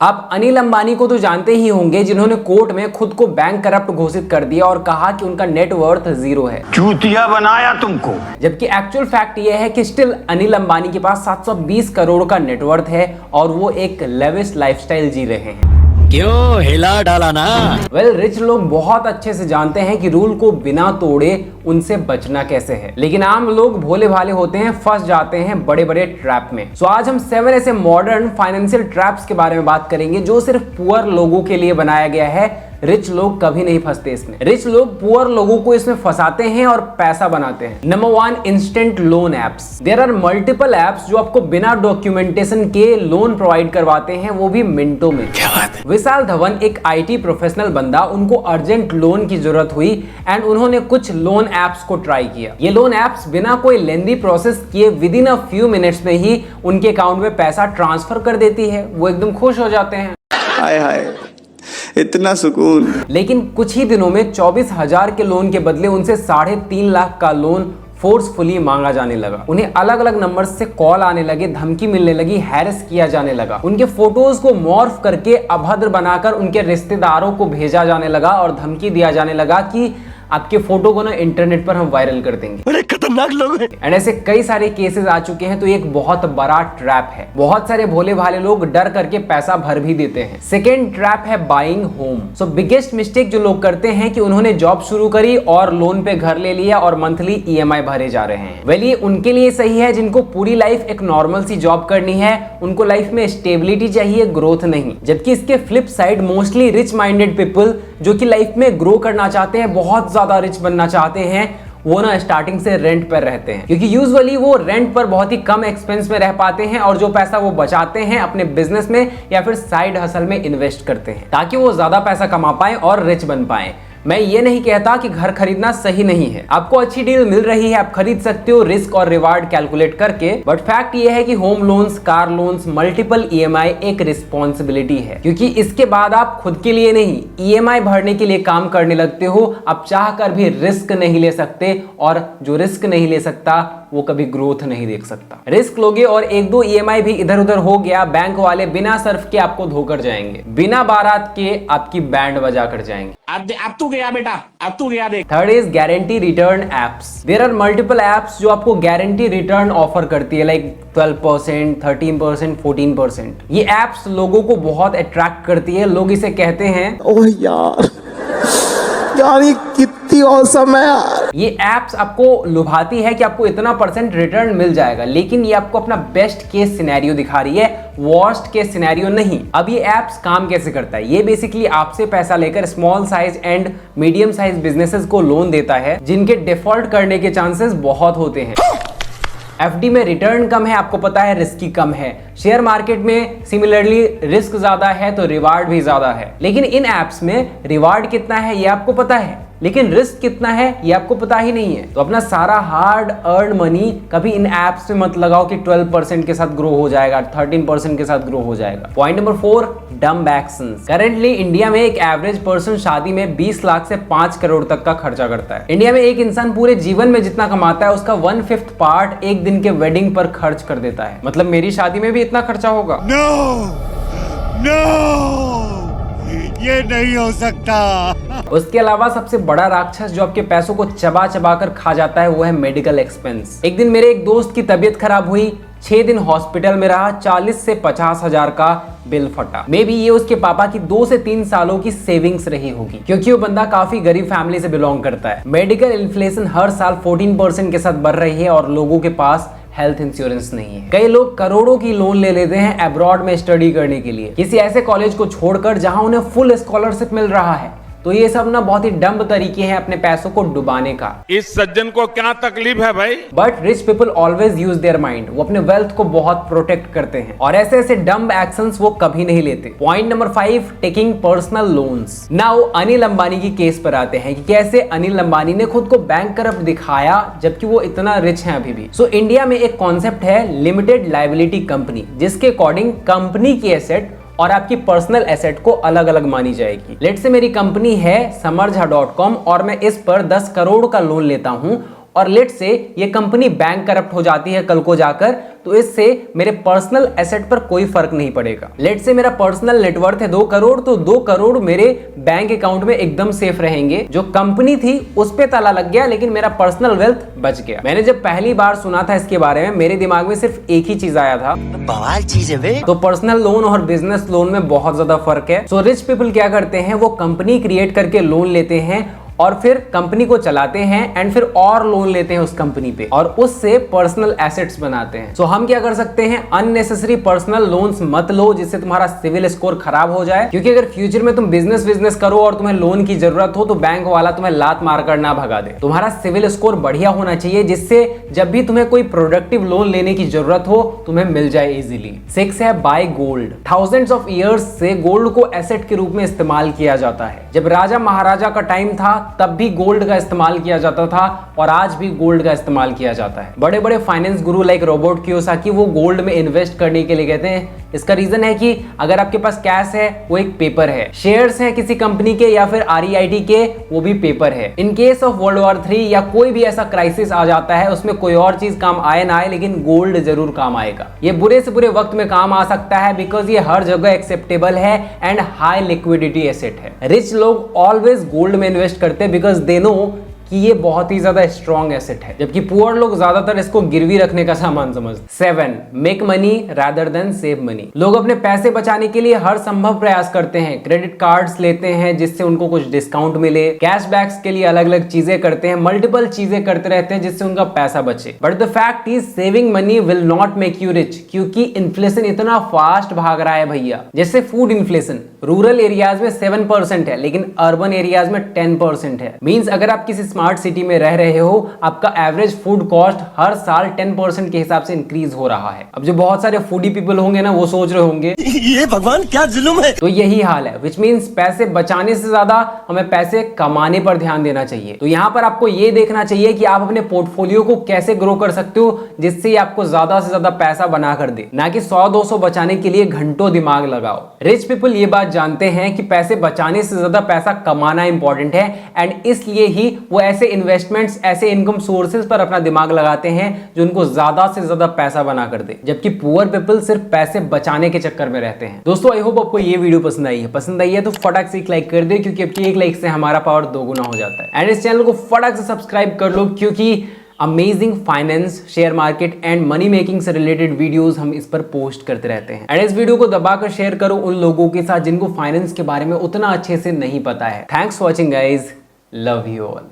आप अनिल अंबानी को तो जानते ही होंगे, जिन्होंने कोर्ट में खुद को बैंक करप्ट घोषित कर दिया और कहा कि उनका नेटवर्थ 0 है। चूतिया बनाया तुमको। जबकि एक्चुअल फैक्ट ये है कि स्टिल अनिल अंबानी के पास 720 करोड़ का नेटवर्थ है और वो एक लेविश लाइफस्टाइल जी रहे हैं। क्यों हिला डाला ना? रिच लोग बहुत अच्छे से जानते हैं कि रूल को बिना तोड़े उनसे बचना कैसे है, लेकिन आम लोग भोले भाले होते हैं, फंस जाते हैं बड़े बड़े ट्रैप में। सो आज हम 7 ऐसे मॉडर्न फाइनेंशियल ट्रैप्स के बारे में बात करेंगे जो सिर्फ पुअर लोगों के लिए बनाया गया है। रिच लोग कभी नहीं फंसते इसमें। रिच लोग पुअर लोगों को इसमें फंसाते हैं और पैसा बनाते हैं। Number 1, instant loan apps. There are multiple apps जो आपको बिना डॉक्यूमेंटेशन के लोन प्रोवाइड करवाते हैं, वो भी मिनटों में। क्या बात है? विशाल धवन एक IT प्रोफेशनल बंदा, उनको अर्जेंट लोन की जरूरत हुई एंड उन्होंने कुछ लोन एप्स को ट्राई किया। ये लोन एप्स बिना कोई लेंदी प्रोसेस किए with in a few minutes में ही उनके अकाउंट में पैसा ट्रांसफर कर देती है। वो एकदम खुश हो जाते हैं। हाय हाय, इतना सुकून। लेकिन कुछ ही दिनों में 24,000 के लोन के बदले उनसे 3.5 लाख का लोन फोर्सफुली मांगा जाने लगा। उन्हें अलग अलग नंबर से कॉल आने लगे, धमकी मिलने लगी, हैरेस किया जाने लगा। उनके फोटोज को मॉर्फ करके अभद्र बनाकर उनके रिश्तेदारों को भेजा जाने लगा और धमकी दिया जाने लगा कि आपके फोटो को ना इंटरनेट पर हम वायरल कर देंगे। बड़े खतरनाक लोग हैं। एंड ऐसे कई सारे केसेस आ चुके हैं, तो ये एक बहुत बड़ा ट्रैप है। बहुत सारे भोले भाले लोग डर करके पैसा भर भी देते हैं। सेकेंड ट्रैप है बाइंग होम। सो बिगेस्ट मिस्टेक जो लोग करते हैं कि उन्होंने जॉब शुरू करी और लोन पे घर ले लिया और मंथली EMI भरे जा रहे हैं। वेल ये उनके लिए सही है जिनको पूरी लाइफ एक नॉर्मल सी जॉब करनी है, उनको लाइफ में स्टेबिलिटी चाहिए, ग्रोथ नहीं। जबकि इसके flip side mostly rich minded people जो कि लाइफ में ग्रो करना चाहते हैं, बहुत ज्यादा रिच बनना चाहते हैं, वो ना स्टार्टिंग से रेंट पर रहते हैं, क्योंकि यूजुअली वो रेंट पर बहुत ही कम एक्सपेंस में रह पाते हैं और जो पैसा वो बचाते हैं अपने बिजनेस में या फिर साइड हसल में इन्वेस्ट करते हैं ताकि वो ज्यादा पैसा कमा पाए और रिच बन पाए। मैं ये नहीं कहता कि घर खरीदना सही नहीं है, आपको अच्छी डील मिल रही है, आप खरीद सकते हो रिस्क और रिवार्ड कैलकुलेट करके। बट फैक्ट ये है कि home loans, car loans, multiple EMI एक रिस्पॉन्सिबिलिटी है, क्योंकि इसके बाद आप खुद के लिए नहीं EMI भरने के लिए काम करने लगते हो। आप चाह कर भी रिस्क नहीं ले सकते और जो रिस्क नहीं ले सकता वो कभी ग्रोथ नहीं देख सकता। रिस्क लोगे और 1-2 EMI भी इधर उधर हो गया, बैंक वाले बिना सर्फ के आपको धोकर जाएंगे, बिना बारात के आपकी बैंड बजा कर जाएंगे। अब तू गया बेटा, अब तू गया देख। Third is guarantee return apps. There are multiple apps जो आपको गारंटी रिटर्न ऑफर करती है, लाइक 12%, 13%, 14%। ये एप्स लोगों को बहुत अट्रैक्ट करती है। लोग इसे कहते हैं ओह यार, यार ये कितनी औसम है यार। ये एप्स आपको लुभाती है कि आपको इतना % रिटर्न मिल जाएगा, लेकिन ये आपको अपना बेस्ट केस सिनेरियो दिखा रही है, वर्स्ट केस सिनेरियो नहीं। अब ये एप्स काम कैसे करता है? ये बेसिकली आपसे पैसा लेकर small size and medium size businesses को लोन देता है जिनके डिफॉल्ट करने के चांसेस बहुत होते हैं। FD में रिटर्न कम है, आपको पता है, रिस्क कम है। शेयर मार्केट में सिमिलरली रिस्क ज्यादा है तो रिवार्ड भी ज्यादा है। लेकिन इन एप्स में रिवार्ड कितना है ये आपको पता है, लेकिन रिस्क कितना है ये आपको पता ही नहीं है। तो अपना सारा हार्ड अर्न मनी कभी इन एप्स में मत लगाओ कि 12% के साथ ग्रो हो जाएगा, 13% के साथ ग्रो हो जाएगा। Point number 4, dumb actions. Currently India में एक एवरेज पर्सन शादी में 20 लाख से 5 करोड़ तक का खर्चा करता है। इंडिया में एक इंसान पूरे जीवन में जितना कमाता है उसका 1/5 पार्ट एक दिन के वेडिंग पर खर्च कर देता है। मतलब मेरी शादी में भी इतना खर्चा होगा? ये नहीं हो सकता। उसके अलावा सबसे बड़ा राक्षस जो आपके पैसों को चबा चबा कर खा जाता है वो है मेडिकल एक्सपेंस। एक दिन मेरे एक दोस्त की तबीयत खराब हुई, 6 दिन हॉस्पिटल में रहा, 40 से 50 हजार का बिल फटा। मे बी ये उसके पापा की 2 से 3 सालों की सेविंग्स रही होगी, क्योंकि वो बंदा काफी गरीब फैमिली से बिलोंग करता है। मेडिकल इन्फ्लेशन हर साल 14% के साथ बढ़ रही है और लोगों के पास हेल्थ इंश्योरेंस नहीं है। कई लोग करोड़ों की लोन ले लेते हैं अब्रॉड में स्टडी करने के लिए, किसी ऐसे कॉलेज को छोड़कर जहां उन्हें फुल स्कॉलरशिप मिल रहा है। तो ये सब ना बहुत ही डम्ब तरीके हैं अपने पैसों को डुबाने का। इस सज्जन को क्या तकलीफ है भाई? But rich people always use their mind. वो अपने वेल्थ को बहुत प्रोटेक्ट करते हैं और ऐसे ऐसे डम्ब एक्शंस वो कभी नहीं लेते। Point number 5, taking personal loans. Now Anil Ambani की केस पर आते हैं कि कैसे अनिल अंबानी ने खुद को बैंक करप्ट दिखाया जबकि वो इतना रिच है अभी भी। सो इंडिया में एक कॉन्सेप्ट है लिमिटेड लायबिलिटी कंपनी, जिसके अकॉर्डिंग कंपनी की एसेट और आपकी पर्सनल एसेट को अलग अलग मानी जाएगी। लेट से मेरी कंपनी है समरझा.com और मैं इस पर 10 करोड़ का लोन लेता हूं और लेट से ये कंपनी बैंक करप्ट हो जाती है कल को जाकर, तो इससे मेरे पर्सनल एसेट पर कोई फर्क नहीं पड़ेगा। लेट से मेरा पर्सनल नेटवर्थ है 2 करोड़, तो 2 करोड़ मेरे बैंक अकाउंट में एकदम सेफ रहेंगे। जो कंपनी थी उस पे ताला लग गया, लेकिन मेरा पर्सनल वेल्थ बच गया। मैंने जब पहली बार सुना था इसके बारे में, मेरे दिमाग में सिर्फ एक ही चीज आया था, बवाल चीज है बे। तो पर्सनल लोन और बिजनेस लोन में बहुत ज्यादा फर्क है। सो रिच पीपल क्या करते हैं, वो कंपनी क्रिएट करके लोन लेते हैं और फिर कंपनी को चलाते हैं एंड फिर और लोन लेते हैं उस कंपनी पे और उससे पर्सनल एसेट्स बनाते हैं। सो हम क्या कर सकते हैं, अननेसेसरी पर्सनल लोन्स मत लो जिससे तुम्हारा सिविल स्कोर खराब हो जाए, क्योंकि अगर फ्यूचर में तुम बिजनेस करो और तुम्हें लोन की जरूरत हो तो बैंक वाला तुम्हें लात मारकर ना भगा दे। तुम्हारा सिविल स्कोर बढ़िया होना चाहिए जिससे जब भी तुम्हें कोई प्रोडक्टिव लोन लेने की जरूरत हो तुम्हें मिल जाए इजीली। 6 है buy gold. Thousands of years से गोल्ड को एसेट के रूप में इस्तेमाल किया जाता है। जब राजा महाराजा का टाइम था तब भी गोल्ड का इस्तेमाल किया जाता था और आज भी गोल्ड का इस्तेमाल किया जाता है। बड़े बड़े फाइनेंस गुरु लाइक रॉबर्ट कियोसाकी वो गोल्ड में इन्वेस्ट करने के लिए कहते हैं। इसका रीजन है कि अगर आपके पास कैश है वो एक पेपर है, शेयर्स हैं किसी कंपनी के या फिर REIT के वो भी पेपर है। In case of world war 3 या कोई भी ऐसा क्राइसिस आ जाता है उसमें कोई और चीज काम आए ना आए लेकिन गोल्ड जरूर काम आएगा। ये बुरे से बुरे वक्त में काम आ सकता है बिकॉज ये हर जगह एक्सेप्टेबल है एंड हाई लिक्विडिटी एसेट है। रिच लोग ऑलवेज गोल्ड में इन्वेस्ट करते हैं बिकॉज दे नो कि ये बहुत ही ज्यादा स्ट्रॉन्ग एसेट है, जबकि पुअर लोग ज्यादातर इसको गिरवी रखने का सामान समझते। 7 make money rather than save money. लोग अपने पैसे बचाने के लिए हर संभव प्रयास करते हैं। क्रेडिट कार्ड्स लेते हैं जिससे उनको कुछ डिस्काउंट मिले, कैशबैक्स के लिए अलग अलग चीजें करते हैं, मल्टीपल चीजें करते रहते हैं जिससे उनका पैसा बचे। But the fact is saving money will not make you rich, क्योंकि इन्फ्लेशन इतना फास्ट भाग रहा है भैया। जैसे फूड इन्फ्लेशन रूरल एरियाज में 7% है लेकिन अर्बन एरियाज में 10% है। मींस अगर आप किसी स्मार्ट सिटी में रह रहे हो आपका एवरेज फूड कॉस्ट हर साल 10% के हिसाब से इंक्रीज हो रहा है। अब जो बहुत सारे फूडी पीपल होंगे ना वो सोच रहे होंगे ये भगवान क्या जुल्म है। तो यही हाल है, विच मीन्स पैसे बचाने से ज्यादा हमें पैसे कमाने पर ध्यान देना चाहिए। तो यहाँ पर आपको ये देखना चाहिए कि आप अपने पोर्टफोलियो को कैसे ग्रो कर सकते हो जिससे आपको ज्यादा से ज्यादा पैसा बना कर दे, ना कि 100-200 बचाने के लिए घंटों दिमाग लगाओ। रिच पीपल ये बात जानते हैं कि पैसे बचाने से ज्यादा पैसा कमाना इंपॉर्टेंट है एंड इसलिए ही वो ऐसे इन्वेस्टमेंट्स, ऐसे इनकम सोर्सेज पर अपना दिमाग लगाते हैं जो उनको ज्यादा से ज्यादा पैसा बना कर दे, जबकि पुअर पीपल सिर्फ पैसे बचाने के चक्कर में रहते हैं। दोस्तों आई होप आपको ये वीडियो पसंद आई है। पसंद आई है तो फटाक से एक लाइक कर दे, क्योंकि आपकी एक लाइक से हमारा पावर 2 गुना हो जाता है। एंड इस चैनल को फटाक से सब्सक्राइब कर लो, क्योंकि amazing finance, share market and money making से रिलेटेड वीडियोस हम इस पर पोस्ट करते रहते हैं। एंड इस वीडियो को दबाकर शेयर करो उन लोगों के साथ जिनको फाइनेंस के बारे में उतना अच्छे से नहीं पता है। Thanks for watching guys, love you all.